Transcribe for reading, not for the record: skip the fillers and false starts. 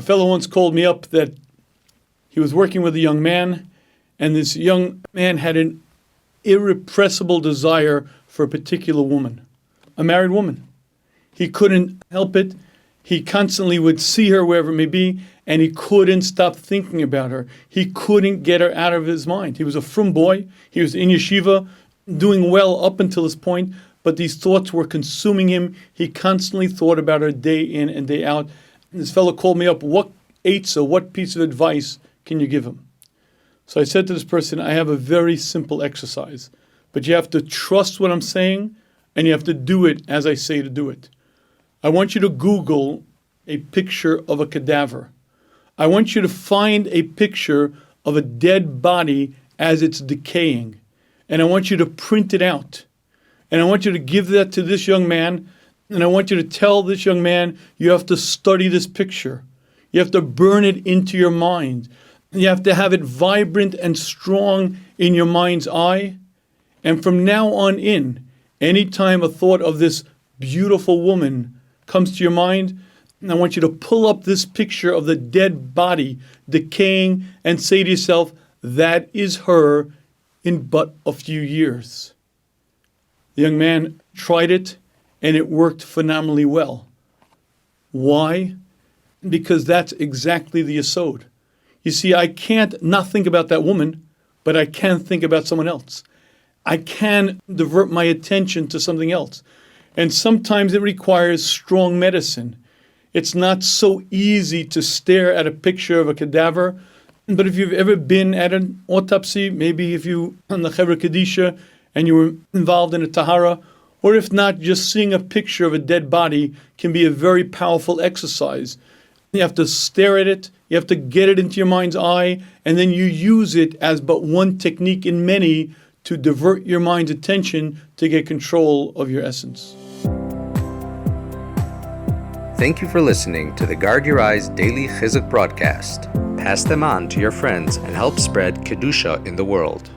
A fellow once called me up that he was working with a young man, and this young man had an irrepressible desire for a particular woman, a married woman. He couldn't help it. He constantly would see her wherever it may be, and he couldn't stop thinking about her. He couldn't get her out of his mind. He was a frum boy. He was in yeshiva, doing well up until this point, but these thoughts were consuming him. He constantly thought about her day in and day out. And this fellow called me up, what piece of advice can you give him? So I said to this person, I have a very simple exercise, but you have to trust what I'm saying, and you have to do it as I say to do it. I want you to Google a picture of a cadaver. I want you to find a picture of a dead body as it's decaying. And I want you to print it out. And I want you to give that to this young man. And I want you to tell this young man, you have to study this picture. You have to burn it into your mind. You have to have it vibrant and strong in your mind's eye. And from now on in, anytime a thought of this beautiful woman comes to your mind, I want you to pull up this picture of the dead body decaying and say to yourself, that is her in but a few years. The young man tried it, and it worked phenomenally well. Why? Because that's exactly the yesod. You see, I can't not think about that woman, but I can think about someone else. I can divert my attention to something else. And sometimes it requires strong medicine. It's not so easy to stare at a picture of a cadaver. But if you've ever been at an autopsy, maybe if you on the Chevra Kadisha and you were involved in a tahara, or if not, just seeing a picture of a dead body can be a very powerful exercise. You have to stare at it, you have to get it into your mind's eye, and then you use it as but one technique in many to divert your mind's attention to get control of your essence. Thank you for listening to the Guard Your Eyes Daily Chizuk broadcast. Pass them on to your friends and help spread Kedusha in the world.